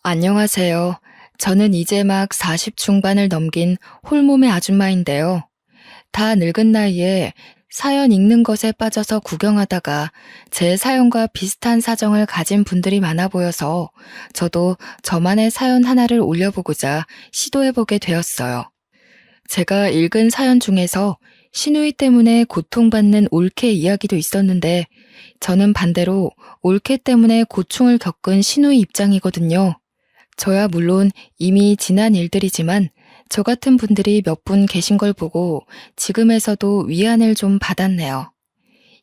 안녕하세요. 저는 이제 막 40 중반을 넘긴 홀몸의 아줌마인데요. 다 늙은 나이에 사연 읽는 것에 빠져서 구경하다가 제 사연과 비슷한 사정을 가진 분들이 많아 보여서 저도 저만의 사연 하나를 올려보고자 시도해보게 되었어요. 제가 읽은 사연 중에서 시누이 때문에 고통받는 올케 이야기도 있었는데 저는 반대로 올케 때문에 고충을 겪은 시누이 입장이거든요. 저야 물론 이미 지난 일들이지만 저 같은 분들이 몇 분 계신 걸 보고 지금에서도 위안을 좀 받았네요.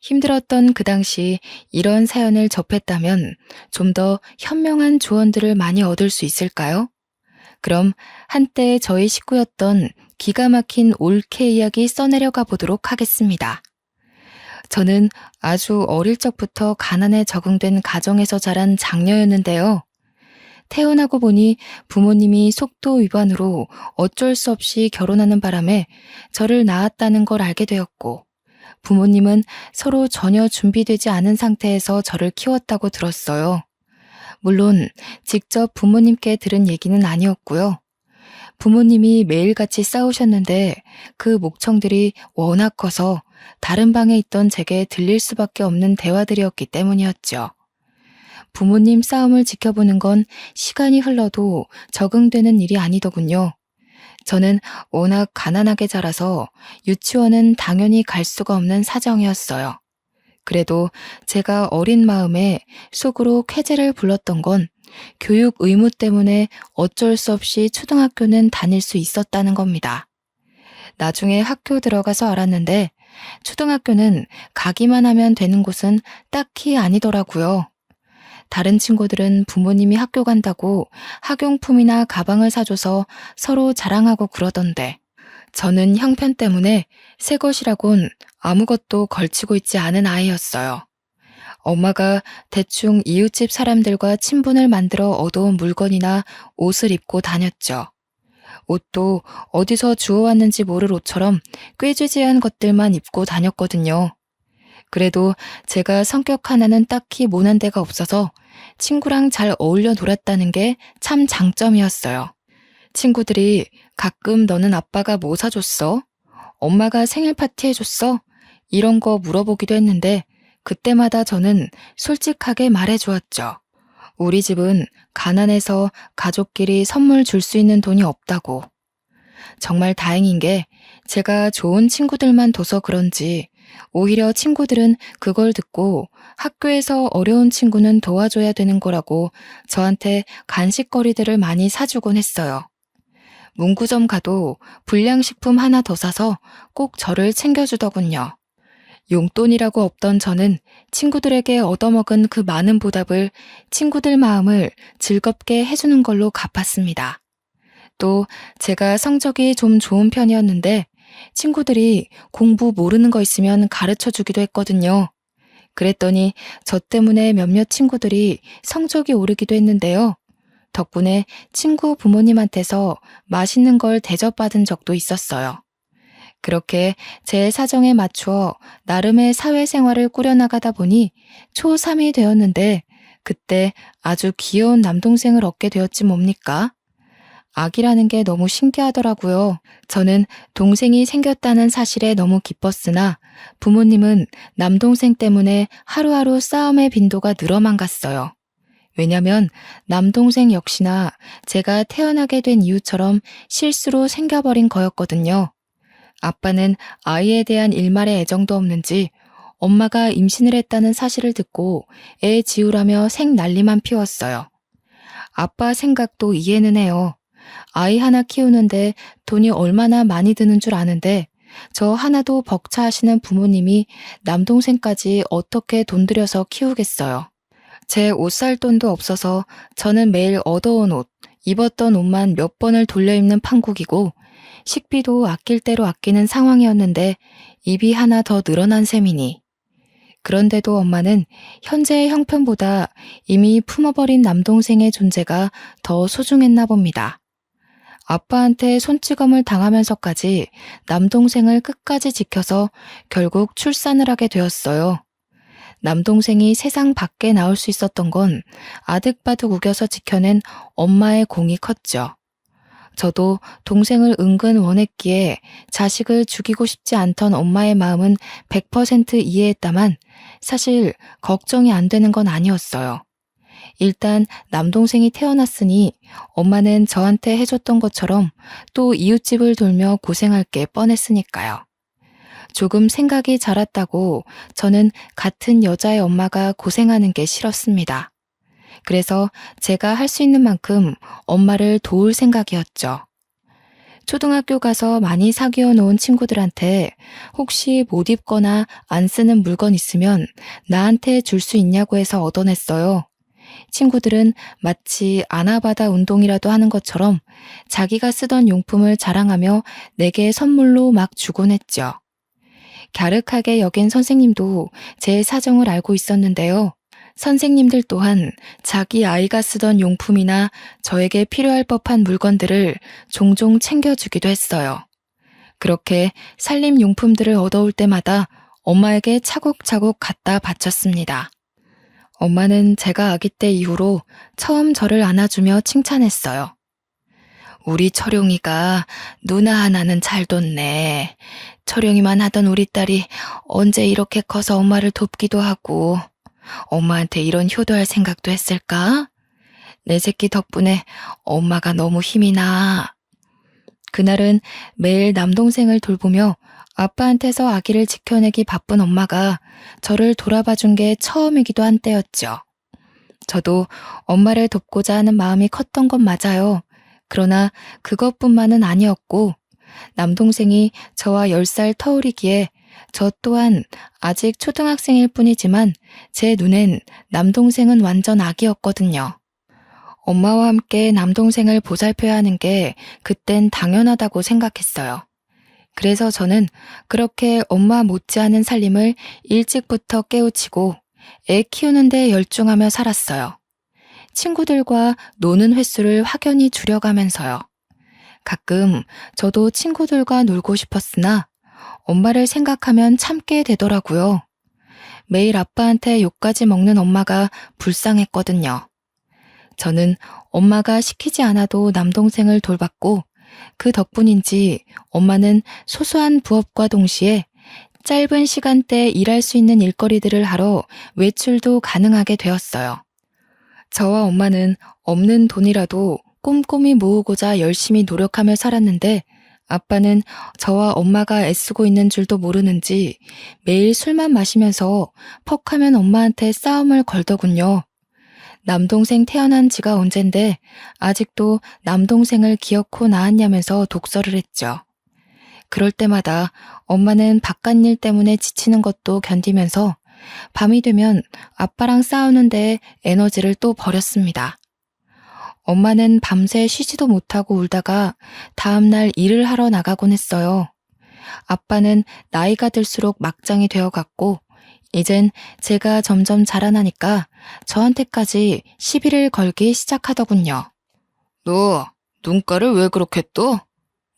힘들었던 그 당시 이런 사연을 접했다면 좀 더 현명한 조언들을 많이 얻을 수 있을까요? 그럼 한때 저희 식구였던 기가 막힌 올케 이야기 써내려가 보도록 하겠습니다. 저는 아주 어릴 적부터 가난에 적응된 가정에서 자란 장녀였는데요. 태어나고 보니 부모님이 속도 위반으로 어쩔 수 없이 결혼하는 바람에 저를 낳았다는 걸 알게 되었고, 부모님은 서로 전혀 준비되지 않은 상태에서 저를 키웠다고 들었어요. 물론 직접 부모님께 들은 얘기는 아니었고요. 부모님이 매일같이 싸우셨는데 그 목청들이 워낙 커서 다른 방에 있던 제게 들릴 수밖에 없는 대화들이었기 때문이었죠. 부모님 싸움을 지켜보는 건 시간이 흘러도 적응되는 일이 아니더군요. 저는 워낙 가난하게 자라서 유치원은 당연히 갈 수가 없는 사정이었어요. 그래도 제가 어린 마음에 속으로 쾌재를 불렀던 건 교육 의무 때문에 어쩔 수 없이 초등학교는 다닐 수 있었다는 겁니다. 나중에 학교 들어가서 알았는데 초등학교는 가기만 하면 되는 곳은 딱히 아니더라고요. 다른 친구들은 부모님이 학교 간다고 학용품이나 가방을 사줘서 서로 자랑하고 그러던데 저는 형편 때문에 새 것이라곤 아무것도 걸치고 있지 않은 아이였어요. 엄마가 대충 이웃집 사람들과 친분을 만들어 얻어온 물건이나 옷을 입고 다녔죠. 옷도 어디서 주워왔는지 모를 옷처럼 꾀지지한 것들만 입고 다녔거든요. 그래도 제가 성격 하나는 딱히 모난 데가 없어서 친구랑 잘 어울려 놀았다는 게 참 장점이었어요. 친구들이 가끔 너는 아빠가 뭐 사줬어? 엄마가 생일 파티 해줬어? 이런 거 물어보기도 했는데 그때마다 저는 솔직하게 말해주었죠. 우리 집은 가난해서 가족끼리 선물 줄 수 있는 돈이 없다고. 정말 다행인 게 제가 좋은 친구들만 둬서 그런지 오히려 친구들은 그걸 듣고 학교에서 어려운 친구는 도와줘야 되는 거라고 저한테 간식거리들을 많이 사주곤 했어요. 문구점 가도 불량식품 하나 더 사서 꼭 저를 챙겨주더군요. 용돈이라고 없던 저는 친구들에게 얻어먹은 그 많은 보답을 친구들 마음을 즐겁게 해주는 걸로 갚았습니다. 또 제가 성적이 좀 좋은 편이었는데 친구들이 공부 모르는 거 있으면 가르쳐 주기도 했거든요. 그랬더니 저 때문에 몇몇 친구들이 성적이 오르기도 했는데요. 덕분에 친구 부모님한테서 맛있는 걸 대접받은 적도 있었어요. 그렇게 제 사정에 맞추어 나름의 사회생활을 꾸려나가다 보니 초3이 되었는데 그때 아주 귀여운 남동생을 얻게 되었지 뭡니까? 아기라는 게 너무 신기하더라고요. 저는 동생이 생겼다는 사실에 너무 기뻤으나 부모님은 남동생 때문에 하루하루 싸움의 빈도가 늘어만 갔어요. 왜냐면 남동생 역시나 제가 태어나게 된 이유처럼 실수로 생겨버린 거였거든요. 아빠는 아이에 대한 일말의 애정도 없는지 엄마가 임신을 했다는 사실을 듣고 애 지우라며 생난리만 피웠어요. 아빠 생각도 이해는 해요. 아이 하나 키우는데 돈이 얼마나 많이 드는 줄 아는데 저 하나도 벅차하시는 부모님이 남동생까지 어떻게 돈 들여서 키우겠어요. 제 옷 살 돈도 없어서 저는 매일 얻어온 옷, 입었던 옷만 몇 번을 돌려 입는 판국이고 식비도 아낄 대로 아끼는 상황이었는데 입이 하나 더 늘어난 셈이니. 그런데도 엄마는 현재의 형편보다 이미 품어버린 남동생의 존재가 더 소중했나 봅니다. 아빠한테 손찌검을 당하면서까지 남동생을 끝까지 지켜서 결국 출산을 하게 되었어요. 남동생이 세상 밖에 나올 수 있었던 건 아득바득 우겨서 지켜낸 엄마의 공이 컸죠. 저도 동생을 은근 원했기에 자식을 죽이고 싶지 않던 엄마의 마음은 100% 이해했다만 사실 걱정이 안 되는 건 아니었어요. 일단 남동생이 태어났으니 엄마는 저한테 해줬던 것처럼 또 이웃집을 돌며 고생할 게 뻔했으니까요. 조금 생각이 자랐다고 저는 같은 여자의 엄마가 고생하는 게 싫었습니다. 그래서 제가 할 수 있는 만큼 엄마를 도울 생각이었죠. 초등학교 가서 많이 사귀어 놓은 친구들한테 혹시 못 입거나 안 쓰는 물건 있으면 나한테 줄 수 있냐고 해서 얻어냈어요. 친구들은 마치 아나바다 운동이라도 하는 것처럼 자기가 쓰던 용품을 자랑하며 내게 선물로 막 주곤 했죠. 갸륵하게 여긴 선생님도 제 사정을 알고 있었는데요. 선생님들 또한 자기 아이가 쓰던 용품이나 저에게 필요할 법한 물건들을 종종 챙겨주기도 했어요. 그렇게 살림용품들을 얻어올 때마다 엄마에게 차곡차곡 갖다 바쳤습니다. 엄마는 제가 아기 때 이후로 처음 저를 안아주며 칭찬했어요. 우리 철용이가 누나 하나는 잘 뒀네. 철용이만 하던 우리 딸이 언제 이렇게 커서 엄마를 돕기도 하고 엄마한테 이런 효도할 생각도 했을까? 내 새끼 덕분에 엄마가 너무 힘이 나. 그날은 매일 남동생을 돌보며 아빠한테서 아기를 지켜내기 바쁜 엄마가 저를 돌아봐 준 게 처음이기도 한 때였죠. 저도 엄마를 돕고자 하는 마음이 컸던 건 맞아요. 그러나 그것뿐만은 아니었고 남동생이 저와 10살 터울이기에 저 또한 아직 초등학생일 뿐이지만 제 눈엔 남동생은 완전 아기였거든요. 엄마와 함께 남동생을 보살펴야 하는 게 그땐 당연하다고 생각했어요. 그래서 저는 그렇게 엄마 못지않은 살림을 일찍부터 깨우치고 애 키우는데 열중하며 살았어요. 친구들과 노는 횟수를 확연히 줄여가면서요. 가끔 저도 친구들과 놀고 싶었으나 엄마를 생각하면 참게 되더라고요. 매일 아빠한테 욕까지 먹는 엄마가 불쌍했거든요. 저는 엄마가 시키지 않아도 남동생을 돌봤고 그 덕분인지 엄마는 소소한 부업과 동시에 짧은 시간대에 일할 수 있는 일거리들을 하러 외출도 가능하게 되었어요. 저와 엄마는 없는 돈이라도 꼼꼼히 모으고자 열심히 노력하며 살았는데 아빠는 저와 엄마가 애쓰고 있는 줄도 모르는지 매일 술만 마시면서 퍽하면 엄마한테 싸움을 걸더군요. 남동생 태어난 지가 언젠데 아직도 남동생을 기어코 낳았냐면서 독설을 했죠. 그럴 때마다 엄마는 바깥일 때문에 지치는 것도 견디면서 밤이 되면 아빠랑 싸우는데 에너지를 또 버렸습니다. 엄마는 밤새 쉬지도 못하고 울다가 다음날 일을 하러 나가곤 했어요. 아빠는 나이가 들수록 막장이 되어갔고 이젠 제가 점점 자라나니까 저한테까지 시비를 걸기 시작하더군요. 너 눈가를 왜 그렇게 떠?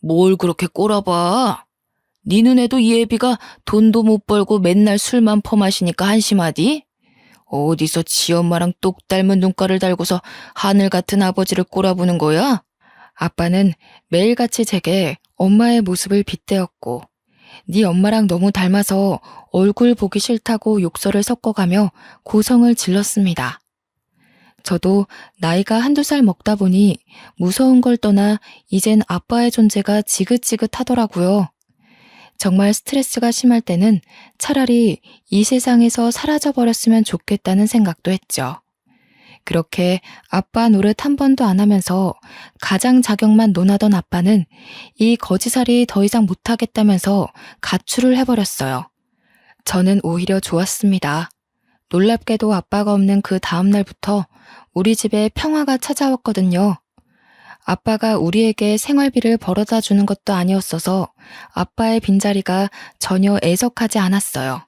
뭘 그렇게 꼬라봐? 네 눈에도 이 애비가 돈도 못 벌고 맨날 술만 퍼마시니까 한심하디? 어디서 지 엄마랑 똑 닮은 눈가를 달고서 하늘 같은 아버지를 꼬라보는 거야? 아빠는 매일같이 제게 엄마의 모습을 빗대었고 네 엄마랑 너무 닮아서 얼굴 보기 싫다고 욕설을 섞어가며 고성을 질렀습니다. 저도 나이가 한두 살 먹다 보니 무서운 걸 떠나 이젠 아빠의 존재가 지긋지긋하더라고요. 정말 스트레스가 심할 때는 차라리 이 세상에서 사라져버렸으면 좋겠다는 생각도 했죠. 그렇게 아빠 노릇 한 번도 안 하면서 가장 자격만 논하던 아빠는 이 거지살이 더 이상 못하겠다면서 가출을 해버렸어요. 저는 오히려 좋았습니다. 놀랍게도 아빠가 없는 그 다음 날부터 우리 집에 평화가 찾아왔거든요. 아빠가 우리에게 생활비를 벌어다 주는 것도 아니었어서 아빠의 빈자리가 전혀 애석하지 않았어요.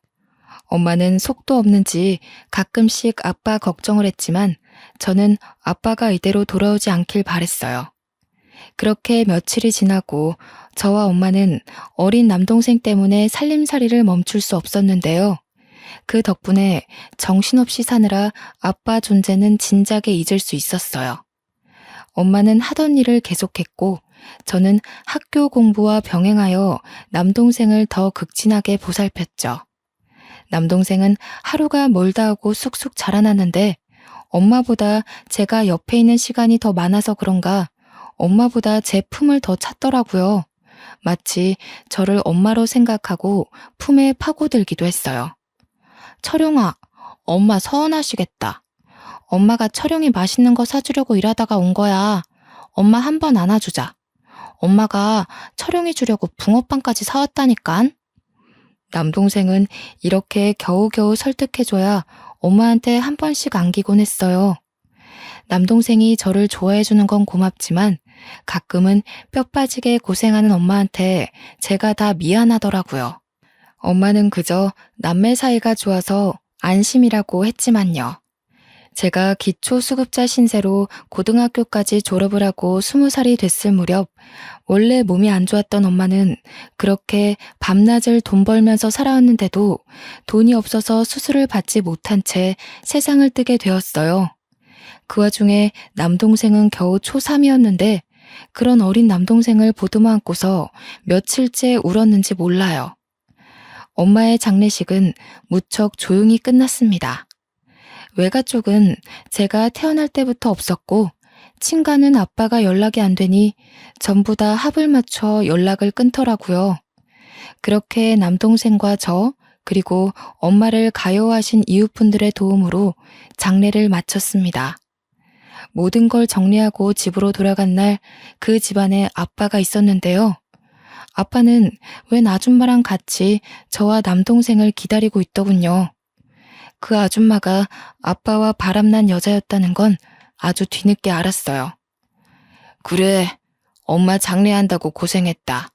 엄마는 속도 없는지 가끔씩 아빠 걱정을 했지만 저는 아빠가 이대로 돌아오지 않길 바랬어요. 그렇게 며칠이 지나고 저와 엄마는 어린 남동생 때문에 살림살이를 멈출 수 없었는데요. 그 덕분에 정신없이 사느라 아빠 존재는 진작에 잊을 수 있었어요. 엄마는 하던 일을 계속했고 저는 학교 공부와 병행하여 남동생을 더 극진하게 보살폈죠. 남동생은 하루가 멀다 하고 쑥쑥 자라났는데 엄마보다 제가 옆에 있는 시간이 더 많아서 그런가 엄마보다 제 품을 더 찾더라고요. 마치 저를 엄마로 생각하고 품에 파고들기도 했어요. 철용아, 엄마 서운하시겠다. 엄마가 철용이 맛있는 거 사주려고 일하다가 온 거야. 엄마 한 번 안아주자. 엄마가 철용이 주려고 붕어빵까지 사왔다니깐. 남동생은 이렇게 겨우겨우 설득해줘야 엄마한테 한 번씩 안기곤 했어요. 남동생이 저를 좋아해주는 건 고맙지만 가끔은 뼈 빠지게 고생하는 엄마한테 제가 다 미안하더라고요. 엄마는 그저 남매 사이가 좋아서 안심이라고 했지만요. 제가 기초수급자 신세로 고등학교까지 졸업을 하고 20살이 됐을 무렵 원래 몸이 안 좋았던 엄마는 그렇게 밤낮을 돈 벌면서 살아왔는데도 돈이 없어서 수술을 받지 못한 채 세상을 뜨게 되었어요. 그 와중에 남동생은 겨우 초3이었는데 그런 어린 남동생을 보듬어 안고서 며칠째 울었는지 몰라요. 엄마의 장례식은 무척 조용히 끝났습니다. 외가 쪽은 제가 태어날 때부터 없었고 친가는 아빠가 연락이 안 되니 전부 다 합을 맞춰 연락을 끊더라고요. 그렇게 남동생과 저 그리고 엄마를 가여워하신 이웃분들의 도움으로 장례를 마쳤습니다. 모든 걸 정리하고 집으로 돌아간 날 그 집안에 아빠가 있었는데요. 아빠는 웬 아줌마랑 같이 저와 남동생을 기다리고 있더군요. 그 아줌마가 아빠와 바람난 여자였다는 건 아주 뒤늦게 알았어요. 그래, 엄마 장례한다고 고생했다.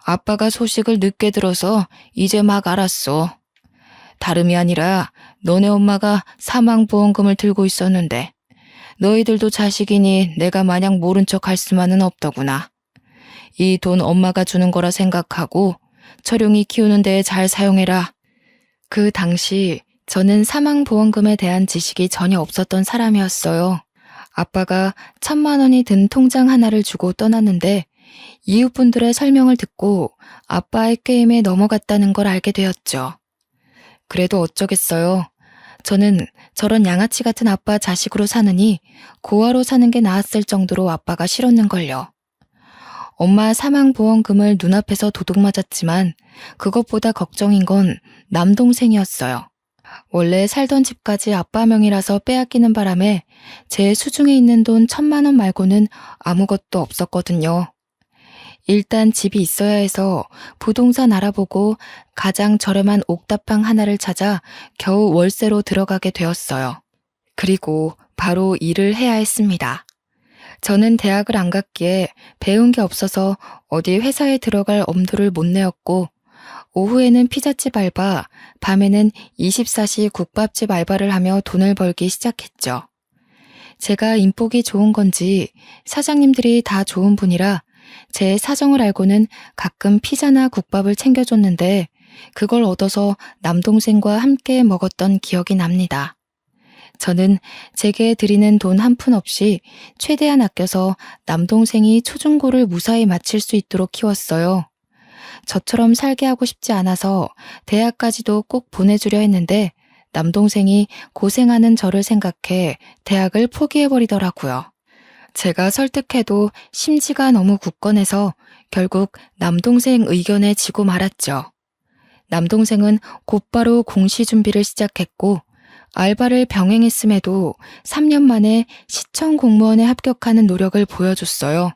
아빠가 소식을 늦게 들어서 이제 막 알았어. 다름이 아니라 너네 엄마가 사망보험금을 들고 있었는데 너희들도 자식이니 내가 마냥 모른 척 할 수만은 없더구나. 이 돈 엄마가 주는 거라 생각하고 철용이 키우는 데에 잘 사용해라. 그 당시 저는 사망보험금에 대한 지식이 전혀 없었던 사람이었어요. 아빠가 1,000만 원이 든 통장 하나를 주고 떠났는데 이웃분들의 설명을 듣고 아빠의 게임에 넘어갔다는 걸 알게 되었죠. 그래도 어쩌겠어요. 저는 저런 양아치 같은 아빠 자식으로 사느니 고아로 사는 게 나았을 정도로 아빠가 싫었는걸요. 엄마 사망보험금을 눈앞에서 도둑맞았지만 그것보다 걱정인 건 남동생이었어요. 원래 살던 집까지 아빠 명의라서 빼앗기는 바람에 제 수중에 있는 돈 1,000만 원 말고는 아무것도 없었거든요. 일단 집이 있어야 해서 부동산 알아보고 가장 저렴한 옥탑방 하나를 찾아 겨우 월세로 들어가게 되었어요. 그리고 바로 일을 해야 했습니다. 저는 대학을 안 갔기에 배운 게 없어서 어디 회사에 들어갈 엄두를 못 내었고 오후에는 피자집 알바, 밤에는 24시 국밥집 알바를 하며 돈을 벌기 시작했죠. 제가 인복이 좋은 건지 사장님들이 다 좋은 분이라 제 사정을 알고는 가끔 피자나 국밥을 챙겨줬는데 그걸 얻어서 남동생과 함께 먹었던 기억이 납니다. 저는 제게 드리는 돈 한 푼 없이 최대한 아껴서 남동생이 초중고를 무사히 마칠 수 있도록 키웠어요. 저처럼 살게 하고 싶지 않아서 대학까지도 꼭 보내주려 했는데 남동생이 고생하는 저를 생각해 대학을 포기해버리더라고요. 제가 설득해도 심지가 너무 굳건해서 결국 남동생 의견에 지고 말았죠. 남동생은 곧바로 공시 준비를 시작했고 알바를 병행했음에도 3년 만에 시청 공무원에 합격하는 노력을 보여줬어요.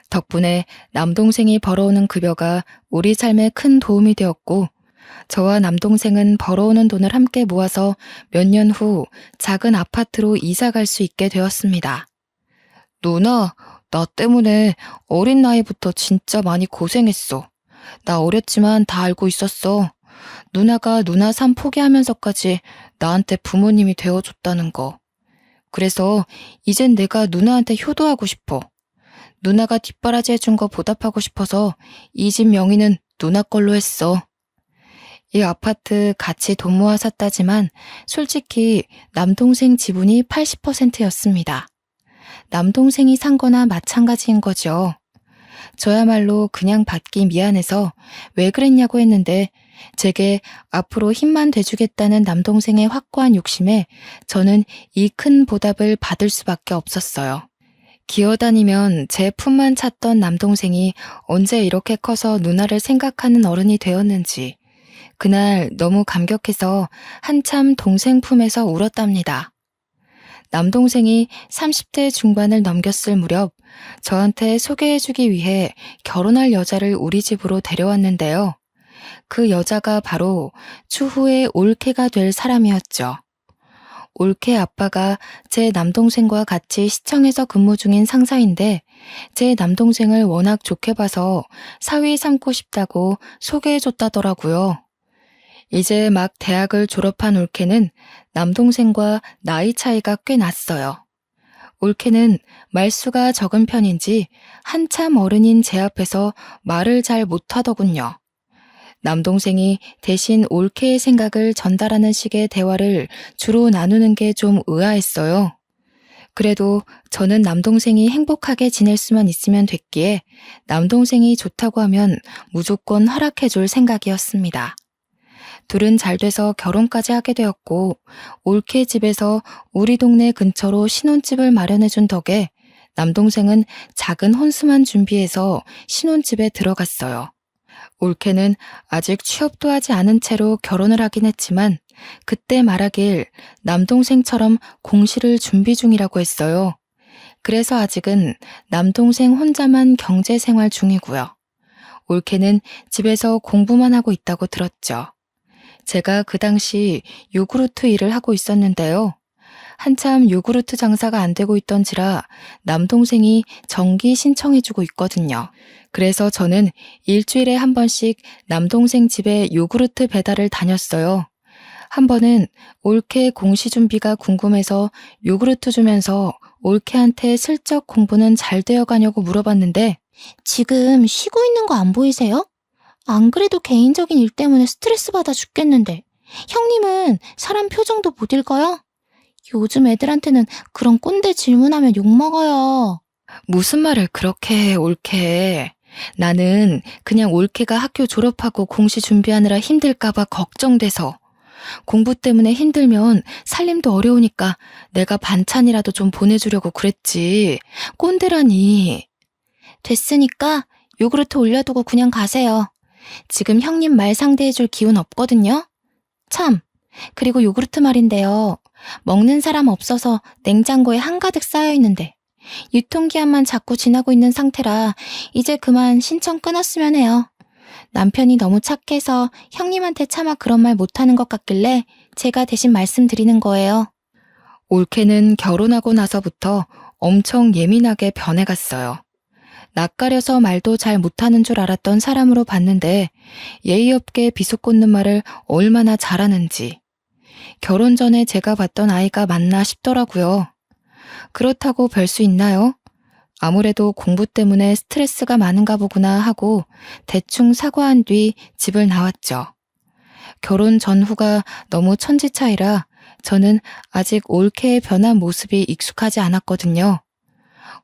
덕분에 남동생이 벌어오는 급여가 우리 삶에 큰 도움이 되었고 저와 남동생은 벌어오는 돈을 함께 모아서 몇 년 후 작은 아파트로 이사 갈 수 있게 되었습니다. 누나, 나 때문에 어린 나이부터 진짜 많이 고생했어. 나 어렸지만 다 알고 있었어. 누나가 누나 삶 포기하면서까지 나한테 부모님이 되어줬다는 거. 그래서 이젠 내가 누나한테 효도하고 싶어. 누나가 뒷바라지 해준 거 보답하고 싶어서 이 집 명의는 누나 걸로 했어. 이 아파트 같이 돈 모아 샀다지만 솔직히 남동생 지분이 80%였습니다. 남동생이 산 거나 마찬가지인 거죠. 저야말로 그냥 받기 미안해서 왜 그랬냐고 했는데 제게 앞으로 힘만 돼주겠다는 남동생의 확고한 욕심에 저는 이 큰 보답을 받을 수밖에 없었어요. 기어다니면 제 품만 찾던 남동생이 언제 이렇게 커서 누나를 생각하는 어른이 되었는지 그날 너무 감격해서 한참 동생 품에서 울었답니다. 남동생이 30대 중반을 넘겼을 무렵 저한테 소개해주기 위해 결혼할 여자를 우리 집으로 데려왔는데요. 그 여자가 바로 추후에 올케가 될 사람이었죠. 올케 아빠가 제 남동생과 같이 시청에서 근무 중인 상사인데 제 남동생을 워낙 좋게 봐서 사위 삼고 싶다고 소개해줬다더라고요. 이제 막 대학을 졸업한 올케는 남동생과 나이 차이가 꽤 났어요. 올케는 말수가 적은 편인지 한참 어른인 제 앞에서 말을 잘 못하더군요. 남동생이 대신 올케의 생각을 전달하는 식의 대화를 주로 나누는 게 좀 의아했어요. 그래도 저는 남동생이 행복하게 지낼 수만 있으면 됐기에 남동생이 좋다고 하면 무조건 허락해줄 생각이었습니다. 둘은 잘 돼서 결혼까지 하게 되었고 올케 집에서 우리 동네 근처로 신혼집을 마련해준 덕에 남동생은 작은 혼수만 준비해서 신혼집에 들어갔어요. 올케는 아직 취업도 하지 않은 채로 결혼을 하긴 했지만 그때 말하길 남동생처럼 공시를 준비 중이라고 했어요. 그래서 아직은 남동생 혼자만 경제생활 중이고요. 올케는 집에서 공부만 하고 있다고 들었죠. 제가 그 당시 요구르트 일을 하고 있었는데요. 한참 요구르트 장사가 안 되고 있던지라 남동생이 정기 신청해주고 있거든요. 그래서 저는 일주일에 한 번씩 남동생 집에 요구르트 배달을 다녔어요. 한 번은 올케 공시 준비가 궁금해서 요구르트 주면서 올케한테 슬쩍 공부는 잘 되어 가냐고 물어봤는데 지금 쉬고 있는 거 안 보이세요? 안 그래도 개인적인 일 때문에 스트레스 받아 죽겠는데 형님은 사람 표정도 못 읽어요? 요즘 애들한테는 그런 꼰대 질문하면 욕먹어요. 무슨 말을 그렇게 해, 올케. 나는 그냥 올케가 학교 졸업하고 공시 준비하느라 힘들까봐 걱정돼서 공부 때문에 힘들면 살림도 어려우니까 내가 반찬이라도 좀 보내주려고 그랬지. 꼰대라니. 됐으니까 요구르트 올려두고 그냥 가세요. 지금 형님 말 상대해줄 기운 없거든요? 참, 그리고 요구르트 말인데요. 먹는 사람 없어서 냉장고에 한가득 쌓여있는데 유통기한만 자꾸 지나고 있는 상태라 이제 그만 신청 끊었으면 해요. 남편이 너무 착해서 형님한테 차마 그런 말 못하는 것 같길래 제가 대신 말씀드리는 거예요. 올케는 결혼하고 나서부터 엄청 예민하게 변해갔어요. 낯가려서 말도 잘 못하는 줄 알았던 사람으로 봤는데 예의 없게 비속꽂는 말을 얼마나 잘하는지. 결혼 전에 제가 봤던 아이가 맞나 싶더라고요. 그렇다고 별 수 있나요? 아무래도 공부 때문에 스트레스가 많은가 보구나 하고 대충 사과한 뒤 집을 나왔죠. 결혼 전후가 너무 천지 차이라 저는 아직 올케의 변한 모습이 익숙하지 않았거든요.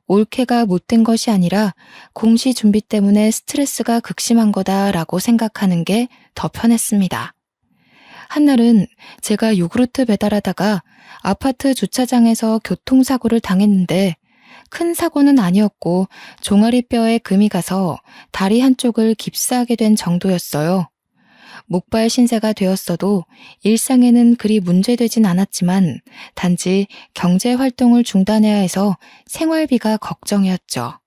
올케가 못된 것이 아니라 공시 준비 때문에 스트레스가 극심한 거다라고 생각하는 게 더 편했습니다. 한날은 제가 요구르트 배달하다가 아파트 주차장에서 교통사고를 당했는데 큰 사고는 아니었고 종아리뼈에 금이 가서 다리 한쪽을 깁스하게 된 정도였어요. 목발 신세가 되었어도 일상에는 그리 문제되진 않았지만 단지 경제 활동을 중단해야 해서 생활비가 걱정이었죠.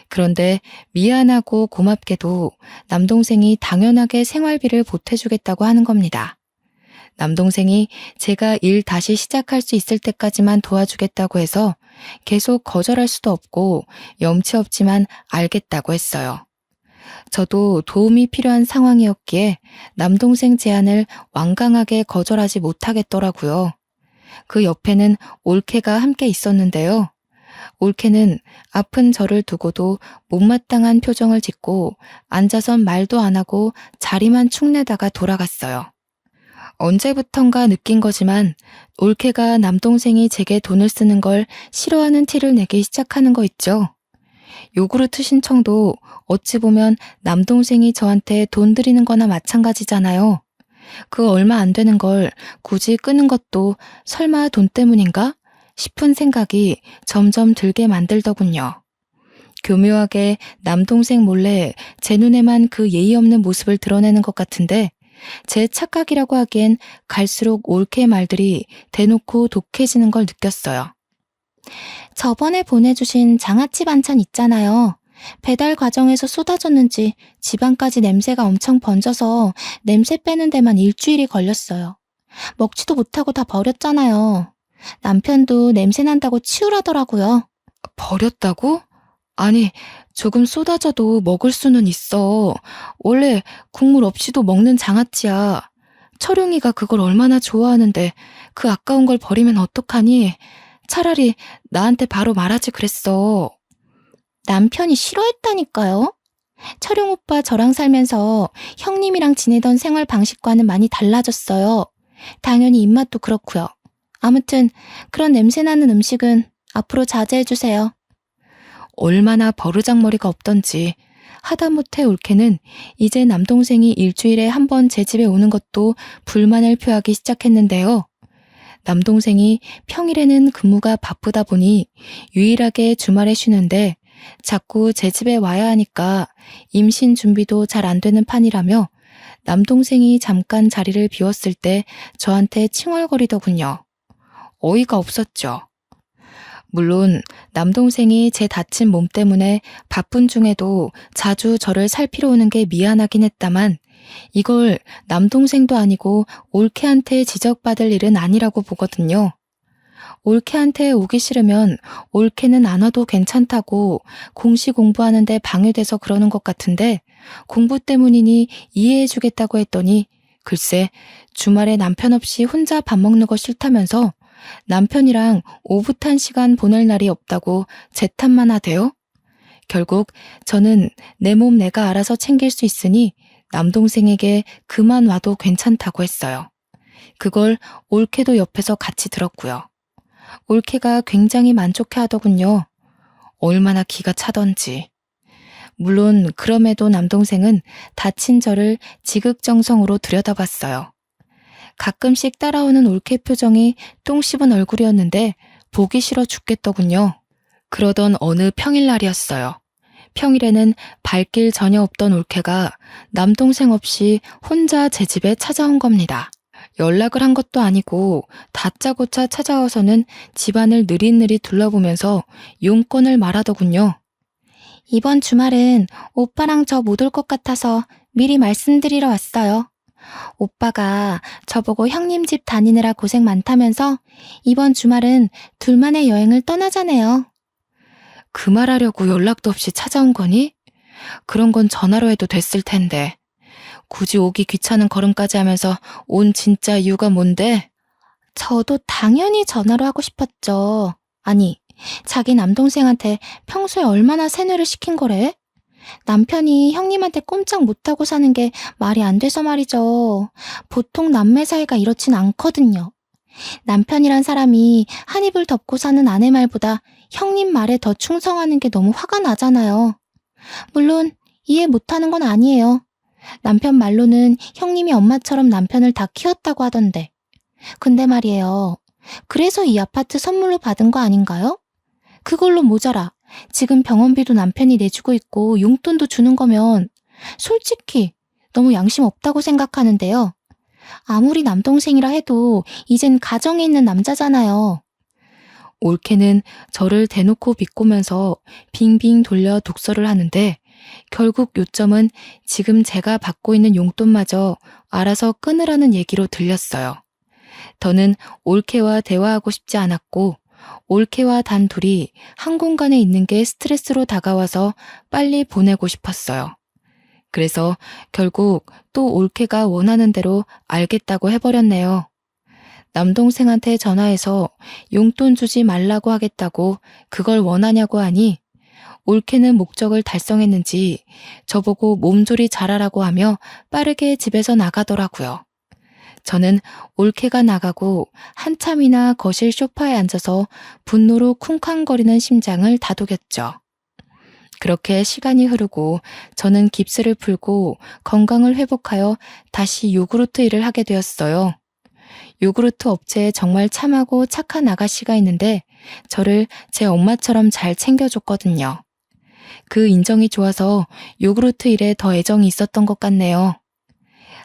그런데 미안하고 고맙게도 남동생이 당연하게 생활비를 보태주겠다고 하는 겁니다. 남동생이 제가 일 다시 시작할 수 있을 때까지만 도와주겠다고 해서 계속 거절할 수도 없고 염치 없지만 알겠다고 했어요. 저도 도움이 필요한 상황이었기에 남동생 제안을 완강하게 거절하지 못하겠더라고요. 그 옆에는 올케가 함께 있었는데요. 올케는 아픈 저를 두고도 못마땅한 표정을 짓고 앉아선 말도 안 하고 자리만 축내다가 돌아갔어요. 언제부턴가 느낀 거지만 올케가 남동생이 제게 돈을 쓰는 걸 싫어하는 티를 내기 시작하는 거 있죠. 요구르트 신청도 어찌 보면 남동생이 저한테 돈 드리는 거나 마찬가지잖아요. 그 얼마 안 되는 걸 굳이 끄는 것도 설마 돈 때문인가 싶은 생각이 점점 들게 만들더군요. 교묘하게 남동생 몰래 제 눈에만 그 예의 없는 모습을 드러내는 것 같은데 제 착각이라고 하기엔 갈수록 올케 말들이 대놓고 독해지는 걸 느꼈어요. 저번에 보내주신 장아찌 반찬 있잖아요. 배달 과정에서 쏟아졌는지 집안까지 냄새가 엄청 번져서 냄새 빼는 데만 일주일이 걸렸어요. 먹지도 못하고 다 버렸잖아요. 남편도 냄새 난다고 치우라더라고요. 버렸다고? 아니, 조금 쏟아져도 먹을 수는 있어. 원래 국물 없이도 먹는 장아찌야. 철용이가 그걸 얼마나 좋아하는데 그 아까운 걸 버리면 어떡하니? 차라리 나한테 바로 말하지 그랬어. 남편이 싫어했다니까요. 철용 오빠 저랑 살면서 형님이랑 지내던 생활 방식과는 많이 달라졌어요. 당연히 입맛도 그렇고요. 아무튼 그런 냄새 나는 음식은 앞으로 자제해주세요. 얼마나 버르장머리가 없던지. 하다못해 올케는 이제 남동생이 일주일에 한 번 제 집에 오는 것도 불만을 표하기 시작했는데요. 남동생이 평일에는 근무가 바쁘다 보니 유일하게 주말에 쉬는데 자꾸 제 집에 와야 하니까 임신 준비도 잘 안 되는 판이라며 남동생이 잠깐 자리를 비웠을 때 저한테 칭얼거리더군요. 어이가 없었죠. 물론 남동생이 제 다친 몸 때문에 바쁜 중에도 자주 저를 살피러 오는 게 미안하긴 했다만 이걸 남동생도 아니고 올케한테 지적받을 일은 아니라고 보거든요. 올케한테 오기 싫으면 올케는 안 와도 괜찮다고 공시 공부하는데 방해돼서 그러는 것 같은데 공부 때문이니 이해해주겠다고 했더니 글쎄 주말에 남편 없이 혼자 밥 먹는 거 싫다면서 남편이랑 오붓한 시간 보낼 날이 없다고 제 탓만 하대요. 결국 저는 내 몸 내가 알아서 챙길 수 있으니 남동생에게 그만 와도 괜찮다고 했어요. 그걸 올케도 옆에서 같이 들었고요. 올케가 굉장히 만족해 하더군요. 얼마나 기가 차던지. 물론 그럼에도 남동생은 다친 저를 지극정성으로 들여다봤어요. 가끔씩 따라오는 올케 표정이 똥 씹은 얼굴이었는데 보기 싫어 죽겠더군요. 그러던 어느 평일날이었어요. 평일에는 발길 전혀 없던 올케가 남동생 없이 혼자 제 집에 찾아온 겁니다. 연락을 한 것도 아니고 다짜고짜 찾아와서는 집안을 느릿느릿 둘러보면서 용건을 말하더군요. 이번 주말은 오빠랑 저 못 올 것 같아서 미리 말씀드리러 왔어요. 오빠가 저보고 형님 집 다니느라 고생 많다면서 이번 주말은 둘만의 여행을 떠나자네요. 그 말하려고 연락도 없이 찾아온 거니? 그런 건 전화로 해도 됐을 텐데. 굳이 오기 귀찮은 걸음까지 하면서 온 진짜 이유가 뭔데? 저도 당연히 전화로 하고 싶었죠. 아니, 자기 남동생한테 평소에 얼마나 세뇌를 시킨 거래? 남편이 형님한테 꼼짝 못하고 사는 게 말이 안 돼서 말이죠. 보통 남매 사이가 이렇진 않거든요. 남편이란 사람이 한 입을 덮고 사는 아내 말보다 형님 말에 더 충성하는 게 너무 화가 나잖아요. 물론 이해 못하는 건 아니에요. 남편 말로는 형님이 엄마처럼 남편을 다 키웠다고 하던데. 근데 말이에요. 그래서 이 아파트 선물로 받은 거 아닌가요? 그걸로 모자라. 지금 병원비도 남편이 내주고 있고 용돈도 주는 거면 솔직히 너무 양심 없다고 생각하는데요. 아무리 남동생이라 해도 이젠 가정에 있는 남자잖아요. 올케는 저를 대놓고 비꼬면서 빙빙 돌려 독설을 하는데 결국 요점은 지금 제가 받고 있는 용돈마저 알아서 끊으라는 얘기로 들렸어요. 더는 올케와 대화하고 싶지 않았고 올케와 단 둘이 한 공간에 있는 게 스트레스로 다가와서 빨리 보내고 싶었어요. 그래서 결국 또 올케가 원하는 대로 알겠다고 해버렸네요. 남동생한테 전화해서 용돈 주지 말라고 하겠다고 그걸 원하냐고 하니 올케는 목적을 달성했는지 저보고 몸조리 잘하라고 하며 빠르게 집에서 나가더라고요. 저는 올케가 나가고 한참이나 거실 소파에 앉아서 분노로 쿵쾅거리는 심장을 다독였죠. 그렇게 시간이 흐르고 저는 깁스를 풀고 건강을 회복하여 다시 요구르트 일을 하게 되었어요. 요구르트 업체에 정말 참하고 착한 아가씨가 있는데 저를 제 엄마처럼 잘 챙겨줬거든요. 그 인정이 좋아서 요구르트 일에 더 애정이 있었던 것 같네요.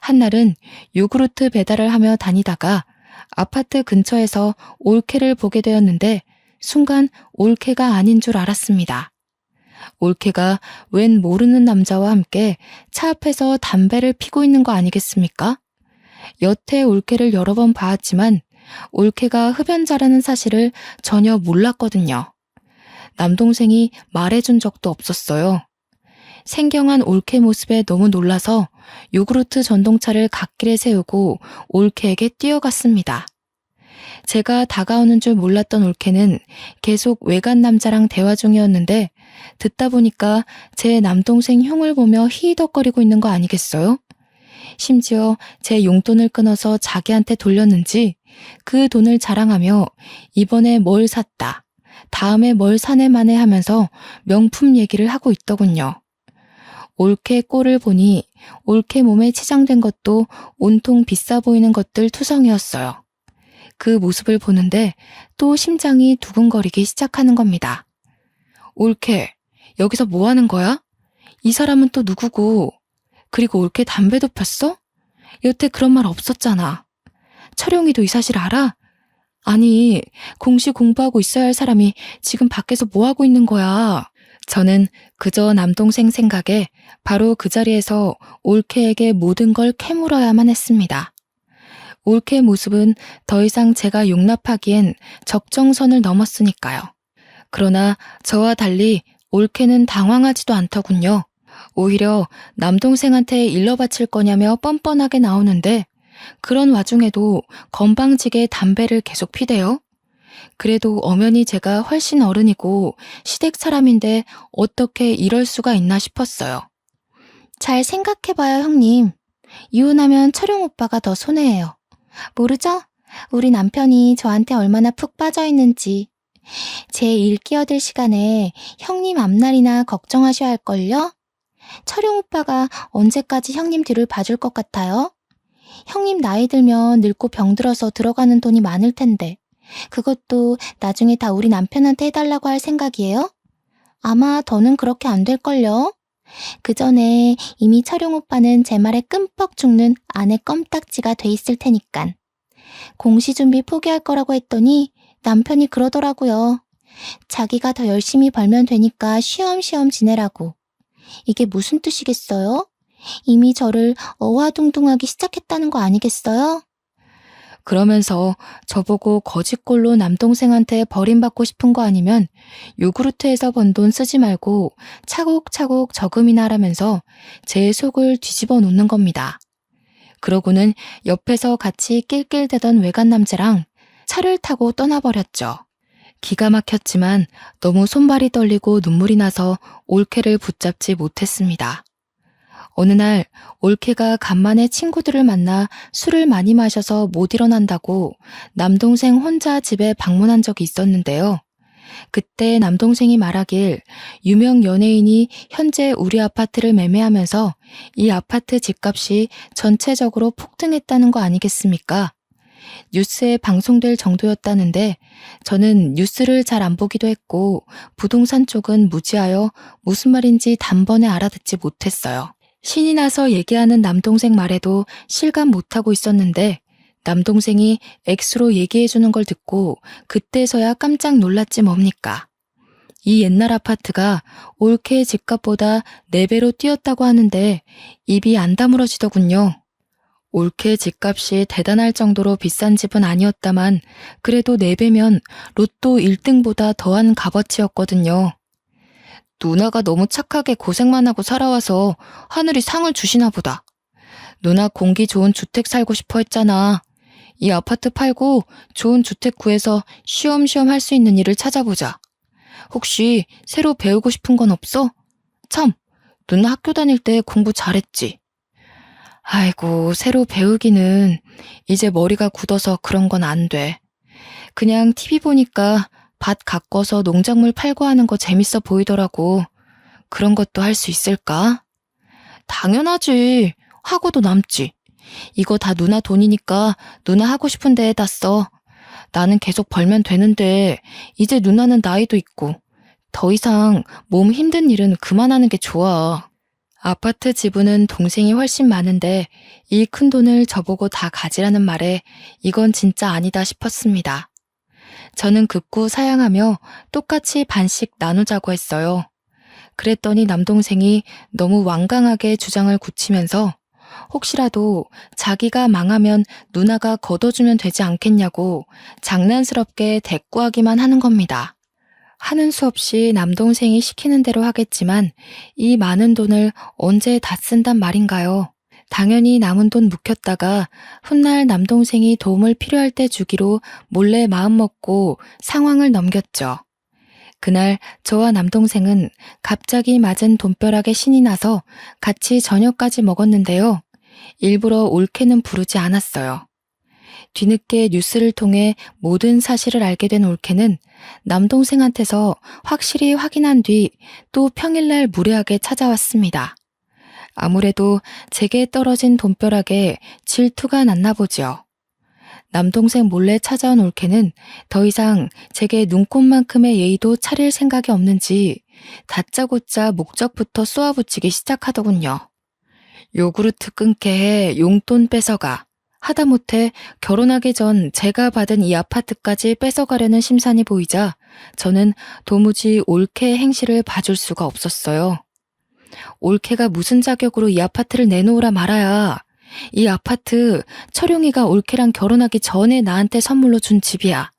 한날은 요구르트 배달을 하며 다니다가 아파트 근처에서 올케를 보게 되었는데 순간 올케가 아닌 줄 알았습니다. 올케가 웬 모르는 남자와 함께 차 앞에서 담배를 피고 있는 거 아니겠습니까? 여태 올케를 여러 번 봐왔지만 올케가 흡연자라는 사실을 전혀 몰랐거든요. 남동생이 말해준 적도 없었어요. 생경한 올케 모습에 너무 놀라서 요구르트 전동차를 갓길에 세우고 올케에게 뛰어갔습니다. 제가 다가오는 줄 몰랐던 올케는 계속 외간 남자랑 대화 중이었는데 듣다 보니까 제 남동생 흉을 보며 히히덕거리고 있는 거 아니겠어요? 심지어 제 용돈을 끊어서 자기한테 돌렸는지 그 돈을 자랑하며 이번에 뭘 샀다, 다음에 뭘 사네 마네 하면서 명품 얘기를 하고 있더군요. 올케 꼴을 보니 올케 몸에 치장된 것도 온통 비싸 보이는 것들 투성이었어요. 그 모습을 보는데 또 심장이 두근거리기 시작하는 겁니다. 올케, 여기서 뭐 하는 거야? 이 사람은 또 누구고? 그리고 올케 담배도 폈어? 여태 그런 말 없었잖아. 철용이도 이 사실 알아? 아니, 공시 공부하고 있어야 할 사람이 지금 밖에서 뭐 하고 있는 거야? 저는 그저 남동생 생각에 바로 그 자리에서 올케에게 모든 걸 캐물어야만 했습니다. 올케 모습은 더 이상 제가 용납하기엔 적정선을 넘었으니까요. 그러나 저와 달리 올케는 당황하지도 않더군요. 오히려 남동생한테 일러 바칠 거냐며 뻔뻔하게 나오는데 그런 와중에도 건방지게 담배를 계속 피대요. 그래도 엄연히 제가 훨씬 어른이고 시댁 사람인데 어떻게 이럴 수가 있나 싶었어요. 잘 생각해봐요, 형님. 이혼하면 철용 오빠가 더 손해예요. 모르죠? 우리 남편이 저한테 얼마나 푹 빠져있는지. 제 일 끼어들 시간에 형님 앞날이나 걱정하셔야 할걸요? 철용 오빠가 언제까지 형님 뒤를 봐줄 것 같아요? 형님 나이 들면 늙고 병들어서 들어가는 돈이 많을 텐데 그것도 나중에 다 우리 남편한테 해달라고 할 생각이에요? 아마 더는 그렇게 안 될걸요? 그 전에 이미 철용 오빠는 제 말에 끔뻑 죽는 아내 껌딱지가 돼 있을 테니깐. 공시 준비 포기할 거라고 했더니 남편이 그러더라고요. 자기가 더 열심히 벌면 되니까 쉬엄쉬엄 지내라고. 이게 무슨 뜻이겠어요? 이미 저를 어화둥둥하기 시작했다는 거 아니겠어요? 그러면서 저보고 거짓골로 남동생한테 버림받고 싶은 거 아니면 요구르트에서 번 돈 쓰지 말고 차곡차곡 저금이나 하라면서 제 속을 뒤집어 놓는 겁니다. 그러고는 옆에서 같이 낄낄대던 외간 남자랑 차를 타고 떠나버렸죠. 기가 막혔지만 너무 손발이 떨리고 눈물이 나서 올케를 붙잡지 못했습니다. 어느 날 올케가 간만에 친구들을 만나 술을 많이 마셔서 못 일어난다고 남동생 혼자 집에 방문한 적이 있었는데요. 그때 남동생이 말하길 유명 연예인이 현재 우리 아파트를 매매하면서 이 아파트 집값이 전체적으로 폭등했다는 거 아니겠습니까? 뉴스에 방송될 정도였다는데 저는 뉴스를 잘 안 보기도 했고 부동산 쪽은 무지하여 무슨 말인지 단번에 알아듣지 못했어요. 신이 나서 얘기하는 남동생 말에도 실감 못하고 있었는데 남동생이 X로 얘기해주는 걸 듣고 그때서야 깜짝 놀랐지 뭡니까. 이 옛날 아파트가 올케 집값보다 4배로 뛰었다고 하는데 입이 안 다물어지더군요. 올케 집값이 대단할 정도로 비싼 집은 아니었다만 그래도 4배면 로또 1등보다 더한 값어치였거든요. 누나가 너무 착하게 고생만 하고 살아와서 하늘이 상을 주시나 보다. 누나 공기 좋은 주택 살고 싶어 했잖아. 이 아파트 팔고 좋은 주택 구해서 쉬엄쉬엄 할 수 있는 일을 찾아보자. 혹시 새로 배우고 싶은 건 없어? 참, 누나 학교 다닐 때 공부 잘했지. 아이고, 새로 배우기는 이제 머리가 굳어서 그런 건 안 돼. 그냥 TV 보니까 밭 가꿔서 농작물 팔고 하는 거 재밌어 보이더라고. 그런 것도 할 수 있을까? 당연하지. 하고도 남지. 이거 다 누나 돈이니까 누나 하고 싶은 데에다 써. 나는 계속 벌면 되는데 이제 누나는 나이도 있고 더 이상 몸 힘든 일은 그만하는 게 좋아. 아파트 지분은 동생이 훨씬 많은데 이 큰 돈을 저보고 다 가지라는 말에 이건 진짜 아니다 싶었습니다. 저는 극구 사양하며 똑같이 반씩 나누자고 했어요. 그랬더니 남동생이 너무 완강하게 주장을 굳히면서 혹시라도 자기가 망하면 누나가 걷어주면 되지 않겠냐고 장난스럽게 대꾸하기만 하는 겁니다. 하는 수 없이 남동생이 시키는 대로 하겠지만 이 많은 돈을 언제 다 쓴단 말인가요? 당연히 남은 돈 묵혔다가 훗날 남동생이 도움을 필요할 때 주기로 몰래 마음먹고 상황을 넘겼죠. 그날 저와 남동생은 갑자기 맞은 돈벼락에 신이 나서 같이 저녁까지 먹었는데요. 일부러 올케는 부르지 않았어요. 뒤늦게 뉴스를 통해 모든 사실을 알게 된 올케는 남동생한테서 확실히 확인한 뒤 또 평일날 무례하게 찾아왔습니다. 아무래도 제게 떨어진 돈벼락에 질투가 났나 보지요. 남동생 몰래 찾아온 올케는 더 이상 제게 눈꼽만큼의 예의도 차릴 생각이 없는지 다짜고짜 목적부터 쏘아붙이기 시작하더군요. 요구르트 끊게 해, 용돈 뺏어가. 하다못해 결혼하기 전 제가 받은 이 아파트까지 뺏어가려는 심산이 보이자 저는 도무지 올케의 행실을 봐줄 수가 없었어요. 올케가 무슨 자격으로 이 아파트를 내놓으라 말아야. 이 아파트 철용이가 올케랑 결혼하기 전에 나한테 선물로 준 집이야.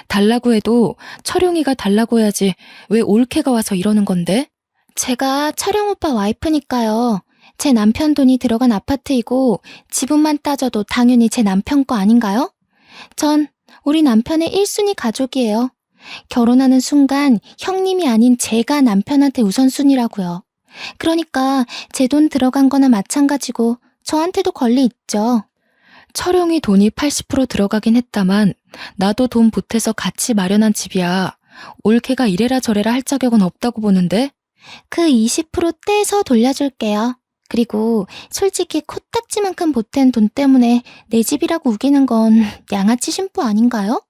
달라고 해도 철용이가 달라고 해야지 왜 올케가 와서 이러는 건데? 제가 철용 오빠 와이프니까요. 제 남편 돈이 들어간 아파트이고 지분만 따져도 당연히 제 남편 거 아닌가요? 전 우리 남편의 1순위 가족이에요. 결혼하는 순간 형님이 아닌 제가 남편한테 우선순위라고요. 그러니까 제 돈 들어간 거나 마찬가지고 저한테도 권리 있죠. 철용이 돈이 80% 들어가긴 했다만 나도 돈 보태서 같이 마련한 집이야. 올케가 이래라 저래라 할 자격은 없다고 보는데? 그 20% 떼서 돌려줄게요. 그리고 솔직히 코딱지만큼 보탠 돈 때문에 내 집이라고 우기는 건 양아치 심보 아닌가요?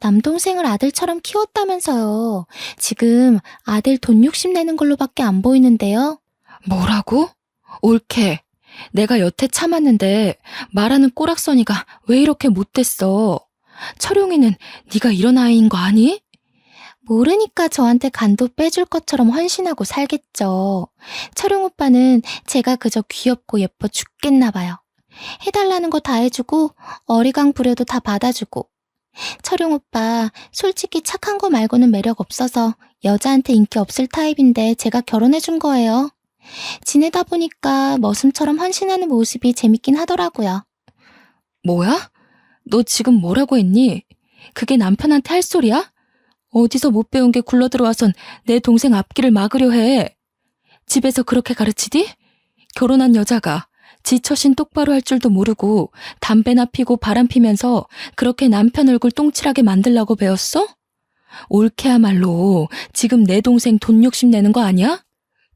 남동생을 아들처럼 키웠다면서요. 지금 아들 돈 욕심내는 걸로밖에 안 보이는데요. 뭐라고? 올케, 내가 여태 참았는데 말하는 꼬락서니가 왜 이렇게 못됐어? 철용이는 네가 이런 아이인 거 아니? 모르니까 저한테 간도 빼줄 것처럼 헌신하고 살겠죠. 철용 오빠는 제가 그저 귀엽고 예뻐 죽겠나 봐요. 해달라는 거 다 해주고 어리광 부려도 다 받아주고. 철용 오빠 솔직히 착한 거 말고는 매력 없어서 여자한테 인기 없을 타입인데 제가 결혼해준 거예요. 지내다 보니까 머슴처럼 헌신하는 모습이 재밌긴 하더라고요. 뭐야? 너 지금 뭐라고 했니? 그게 남편한테 할 소리야? 어디서 못 배운 게 굴러들어와선 내 동생 앞길을 막으려 해. 집에서 그렇게 가르치디? 결혼한 여자가 지 처신 똑바로 할 줄도 모르고 담배나 피고 바람 피면서 그렇게 남편 얼굴 똥칠하게 만들라고 배웠어? 올케야말로 지금 내 동생 돈 욕심 내는 거 아니야?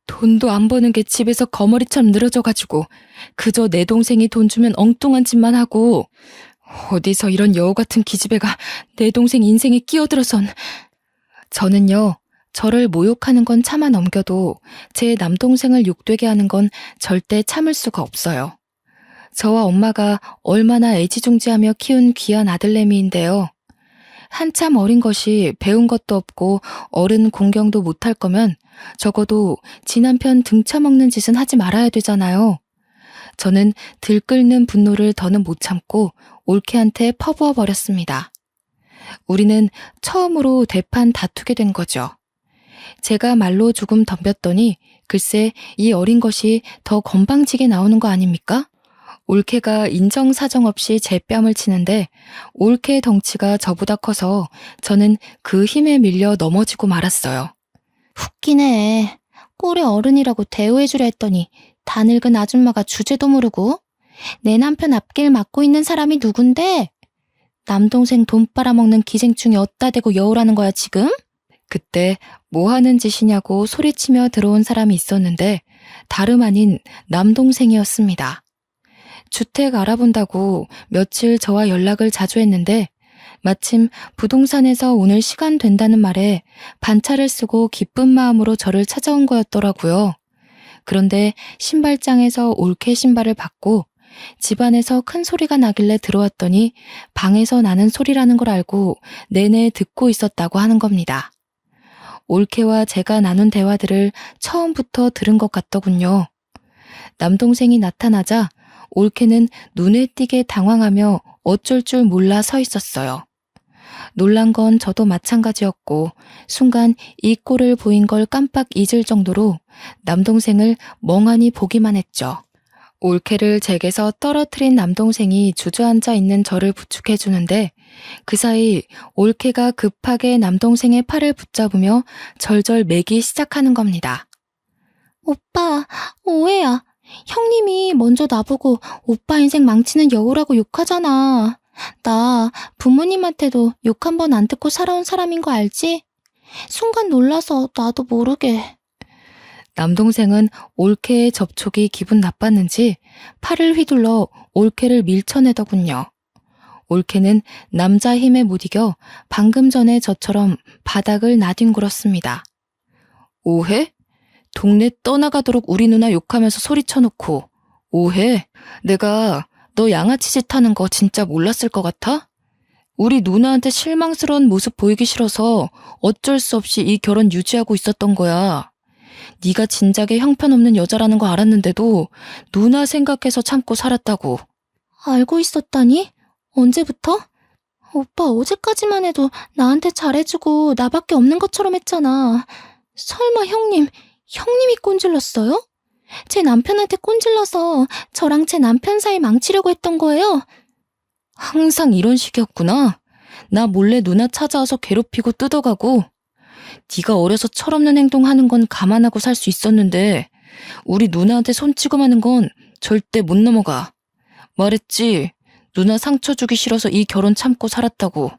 돈도 안 버는 게 집에서 거머리처럼 늘어져가지고 그저 내 동생이 돈 주면 엉뚱한 짓만 하고 어디서 이런 여우 같은 기집애가 내 동생 인생에 끼어들어선. 저는요, 저를 모욕하는 건 참아 넘겨도 제 남동생을 욕되게 하는 건 절대 참을 수가 없어요. 저와 엄마가 얼마나 애지중지하며 키운 귀한 아들내미인데요. 한참 어린 것이 배운 것도 없고 어른 공경도 못할 거면 적어도 지 남편 등쳐먹는 짓은 하지 말아야 되잖아요. 저는 들끓는 분노를 더는 못 참고 올케한테 퍼부어 버렸습니다. 우리는 처음으로 대판 다투게 된 거죠. 제가 말로 조금 덤볐더니 글쎄 이 어린 것이 더 건방지게 나오는 거 아닙니까? 올케가 인정사정 없이 제 뺨을 치는데 올케의 덩치가 저보다 커서 저는 그 힘에 밀려 넘어지고 말았어요. 웃기네. 꼴의 어른이라고 대우해주려 했더니 다 늙은 아줌마가 주제도 모르고. 내 남편 앞길 막고 있는 사람이 누군데? 남동생 돈 빨아먹는 기생충이 어디다 대고 여우라는 거야 지금? 그때 뭐 하는 짓이냐고 소리치며 들어온 사람이 있었는데 다름 아닌 남동생이었습니다. 주택 알아본다고 며칠 저와 연락을 자주 했는데 마침 부동산에서 오늘 시간 된다는 말에 반차를 쓰고 기쁜 마음으로 저를 찾아온 거였더라고요. 그런데 신발장에서 올케 신발을 받고 집안에서 큰 소리가 나길래 들어왔더니 방에서 나는 소리라는 걸 알고 내내 듣고 있었다고 하는 겁니다. 올케와 제가 나눈 대화들을 처음부터 들은 것 같더군요. 남동생이 나타나자 올케는 눈에 띄게 당황하며 어쩔 줄 몰라 서 있었어요. 놀란 건 저도 마찬가지였고 순간 이 꼴을 보인 걸 깜빡 잊을 정도로 남동생을 멍하니 보기만 했죠. 올케를 제게서 떨어뜨린 남동생이 주저앉아 있는 저를 부축해주는데 그 사이 올케가 급하게 남동생의 팔을 붙잡으며 절절 매기 시작하는 겁니다. 오빠, 오해야. 형님이 먼저 나보고 오빠 인생 망치는 여우라고 욕하잖아. 나 부모님한테도 욕 한 번 안 듣고 살아온 사람인 거 알지? 순간 놀라서 나도 모르게. 남동생은 올케의 접촉이 기분 나빴는지 팔을 휘둘러 올케를 밀쳐내더군요. 올케는 남자 힘에 못 이겨 방금 전에 저처럼 바닥을 나뒹굴었습니다. 오해? 동네 떠나가도록 우리 누나 욕하면서 소리쳐놓고 오해? 내가 너 양아치 짓 하는 거 진짜 몰랐을 것 같아? 우리 누나한테 실망스러운 모습 보이기 싫어서 어쩔 수 없이 이 결혼 유지하고 있었던 거야. 네가 진작에 형편없는 여자라는 거 알았는데도 누나 생각해서 참고 살았다고. 알고 있었다니? 언제부터? 오빠 어제까지만 해도 나한테 잘해주고 나밖에 없는 것처럼 했잖아. 설마 형님이 꼰질렀어요? 제 남편한테 꼰질러서 저랑 제 남편 사이 망치려고 했던 거예요? 항상 이런 식이었구나. 나 몰래 누나 찾아와서 괴롭히고 뜯어가고. 네가 어려서 철없는 행동하는 건 감안하고 살 수 있었는데 우리 누나한테 손찌검 하는 건 절대 못 넘어가. 말했지. 누나 상처 주기 싫어서 이 결혼 참고 살았다고.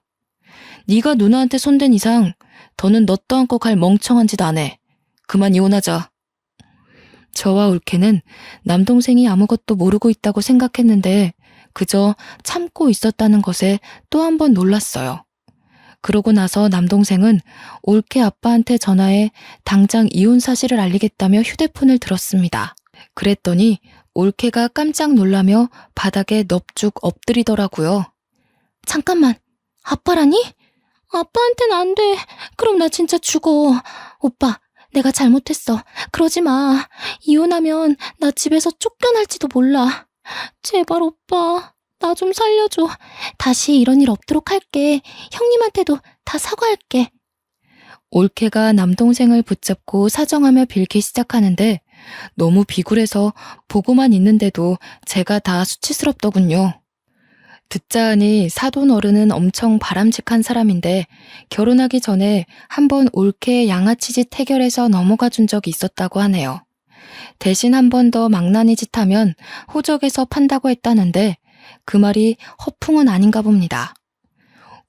네가 누나한테 손댄 이상 더는 너 떠안고 갈 멍청한 짓 안 해. 그만 이혼하자. 저와 올케는 남동생이 아무것도 모르고 있다고 생각했는데 그저 참고 있었다는 것에 또 한 번 놀랐어요. 그러고 나서 남동생은 올케 아빠한테 전화해 당장 이혼 사실을 알리겠다며 휴대폰을 들었습니다. 그랬더니 올케가 깜짝 놀라며 바닥에 넙죽 엎드리더라고요. 잠깐만, 아빠라니? 아빠한테는 안 돼. 그럼 나 진짜 죽어. 오빠, 내가 잘못했어. 그러지 마. 이혼하면 나 집에서 쫓겨날지도 몰라. 제발 오빠, 나 좀 살려줘. 다시 이런 일 없도록 할게. 형님한테도 다 사과할게. 올케가 남동생을 붙잡고 사정하며 빌기 시작하는데 너무 비굴해서 보고만 있는데도 제가 다 수치스럽더군요. 듣자 하니 사돈 어른은 엄청 바람직한 사람인데 결혼하기 전에 한번 올케의 양아치짓 해결해서 넘어가 준 적이 있었다고 하네요. 대신 한 번 더 망나니 짓 하면 호적에서 판다고 했다는데 그 말이 허풍은 아닌가 봅니다.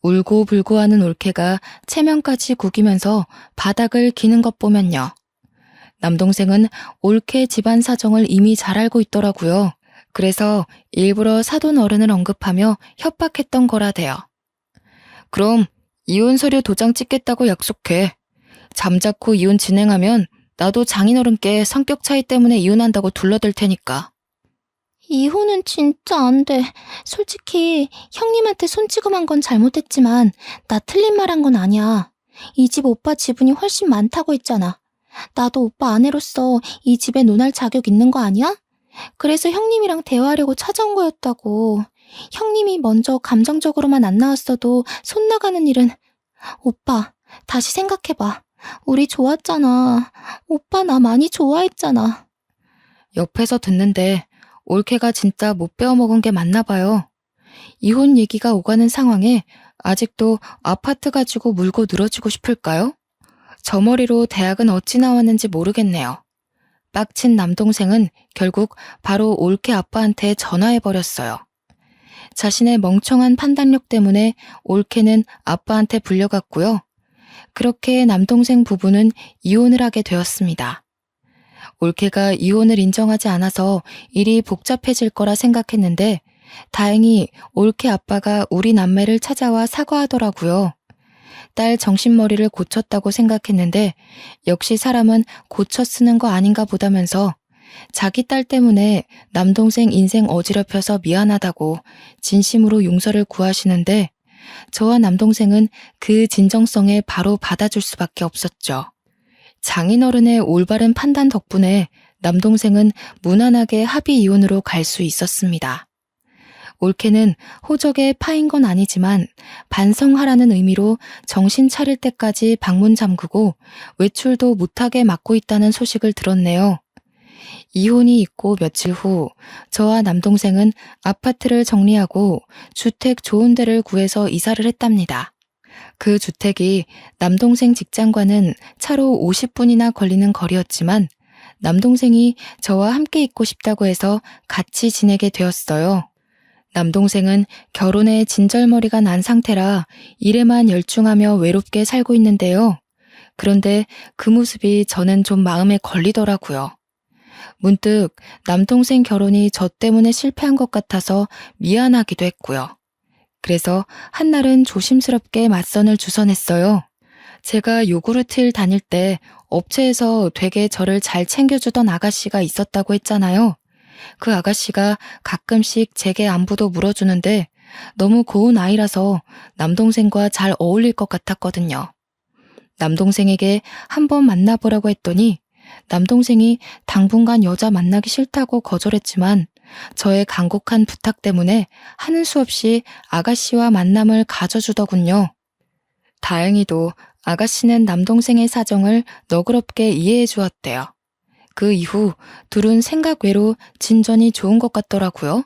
울고 불고 하는 올케가 체면까지 구기면서 바닥을 기는 것 보면요. 남동생은 올케 집안 사정을 이미 잘 알고 있더라고요. 그래서 일부러 사돈 어른을 언급하며 협박했던 거라대요. 그럼 이혼 서류 도장 찍겠다고 약속해. 잠자코 이혼 진행하면 나도 장인어른께 성격 차이 때문에 이혼한다고 둘러댈 테니까. 이혼은 진짜 안 돼. 솔직히 형님한테 손찌검한 건 잘못했지만 나 틀린 말 한 건 아니야. 이 집 오빠 지분이 훨씬 많다고 했잖아. 나도 오빠 아내로서 이 집에 논할 자격 있는 거 아니야? 그래서 형님이랑 대화하려고 찾아온 거였다고. 형님이 먼저 감정적으로만 안 나왔어도 손 나가는 일은... 오빠, 다시 생각해봐. 우리 좋았잖아. 오빠 나 많이 좋아했잖아. 옆에서 듣는데 올케가 진짜 못 배워먹은 게 맞나 봐요. 이혼 얘기가 오가는 상황에 아직도 아파트 가지고 물고 늘어지고 싶을까요? 저 머리로 대학은 어찌 나왔는지 모르겠네요. 빡친 남동생은 결국 바로 올케 아빠한테 전화해버렸어요. 자신의 멍청한 판단력 때문에 올케는 아빠한테 불려갔고요. 그렇게 남동생 부부는 이혼을 하게 되었습니다. 올케가 이혼을 인정하지 않아서 일이 복잡해질 거라 생각했는데 다행히 올케 아빠가 우리 남매를 찾아와 사과하더라고요. 딸 정신머리를 고쳤다고 생각했는데 역시 사람은 고쳐 쓰는 거 아닌가 보다면서 자기 딸 때문에 남동생 인생 어지럽혀서 미안하다고 진심으로 용서를 구하시는데 저와 남동생은 그 진정성에 바로 받아줄 수밖에 없었죠. 장인어른의 올바른 판단 덕분에 남동생은 무난하게 합의 이혼으로 갈 수 있었습니다. 올케는 호적에 파인 건 아니지만 반성하라는 의미로 정신 차릴 때까지 방문 잠그고 외출도 못하게 막고 있다는 소식을 들었네요. 이혼이 있고 며칠 후 저와 남동생은 아파트를 정리하고 주택 좋은 데를 구해서 이사를 했답니다. 그 주택이 남동생 직장과는 차로 50분이나 걸리는 거리였지만 남동생이 저와 함께 있고 싶다고 해서 같이 지내게 되었어요. 남동생은 결혼에 진절머리가 난 상태라 일에만 열중하며 외롭게 살고 있는데요. 그런데 그 모습이 저는 좀 마음에 걸리더라고요. 문득 남동생 결혼이 저 때문에 실패한 것 같아서 미안하기도 했고요. 그래서 한날은 조심스럽게 맞선을 주선했어요. 제가 요구르트를 다닐 때 업체에서 되게 저를 잘 챙겨주던 아가씨가 있었다고 했잖아요. 그 아가씨가 가끔씩 제게 안부도 물어주는데 너무 고운 아이라서 남동생과 잘 어울릴 것 같았거든요. 남동생에게 한번 만나보라고 했더니 남동생이 당분간 여자 만나기 싫다고 거절했지만 저의 간곡한 부탁 때문에 하는 수 없이 아가씨와 만남을 가져주더군요. 다행히도 아가씨는 남동생의 사정을 너그럽게 이해해 주었대요. 그 이후 둘은 생각 외로 진전이 좋은 것 같더라고요.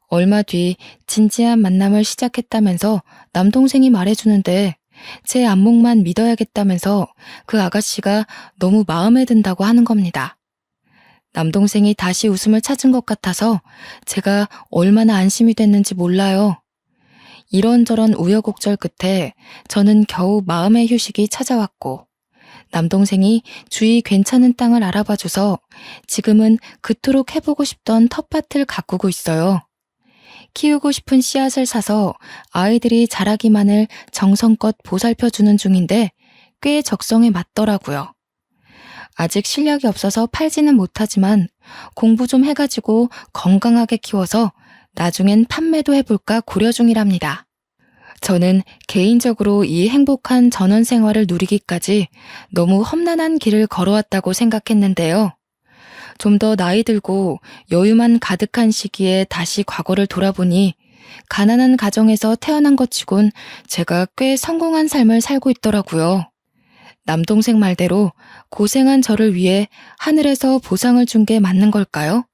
얼마 뒤 진지한 만남을 시작했다면서 남동생이 말해주는데 제 안목만 믿어야겠다면서 그 아가씨가 너무 마음에 든다고 하는 겁니다. 남동생이 다시 웃음을 찾은 것 같아서 제가 얼마나 안심이 됐는지 몰라요. 이런저런 우여곡절 끝에 저는 겨우 마음의 휴식이 찾아왔고 남동생이 주위 괜찮은 땅을 알아봐줘서 지금은 그토록 해보고 싶던 텃밭을 가꾸고 있어요. 키우고 싶은 씨앗을 사서 아이들이 자라기만을 정성껏 보살펴주는 중인데 꽤 적성에 맞더라고요. 아직 실력이 없어서 팔지는 못하지만 공부 좀 해가지고 건강하게 키워서 나중엔 판매도 해볼까 고려 중이랍니다. 저는 개인적으로 이 행복한 전원 생활을 누리기까지 너무 험난한 길을 걸어왔다고 생각했는데요. 좀 더 나이 들고 여유만 가득한 시기에 다시 과거를 돌아보니 가난한 가정에서 태어난 것 치곤 제가 꽤 성공한 삶을 살고 있더라고요. 남동생 말대로 고생한 저를 위해 하늘에서 보상을 준 게 맞는 걸까요?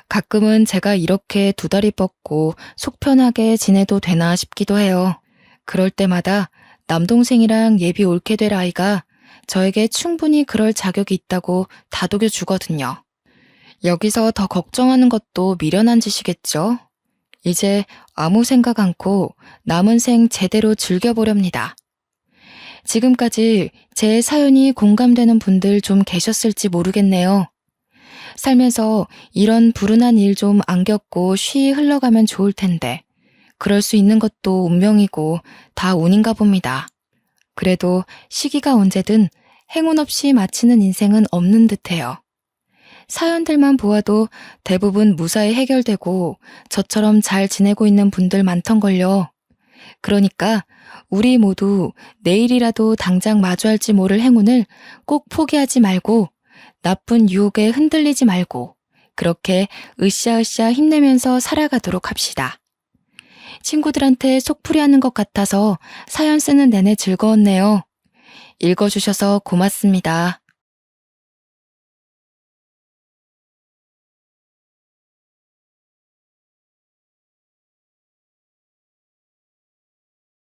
가끔은 제가 이렇게 두 다리 뻗고 속 편하게 지내도 되나 싶기도 해요. 그럴 때마다 남동생이랑 예비 옳게 될 아이가 저에게 충분히 그럴 자격이 있다고 다독여 주거든요. 여기서 더 걱정하는 것도 미련한 짓이겠죠? 이제 아무 생각 않고 남은 생 제대로 즐겨보렵니다. 지금까지 제 사연이 공감되는 분들 좀 계셨을지 모르겠네요. 살면서 이런 불운한 일 좀 안 겪고 쉬이 흘러가면 좋을 텐데 그럴 수 있는 것도 운명이고 다 운인가 봅니다. 그래도 시기가 언제든 행운 없이 마치는 인생은 없는 듯해요. 사연들만 보아도 대부분 무사히 해결되고 저처럼 잘 지내고 있는 분들 많던걸요. 그러니까 우리 모두 내일이라도 당장 마주할지 모를 행운을 꼭 포기하지 말고 나쁜 유혹에 흔들리지 말고 그렇게 으쌰으쌰 힘내면서 살아가도록 합시다. 친구들한테 속풀이하는 것 같아서 사연 쓰는 내내 즐거웠네요. 읽어주셔서 고맙습니다.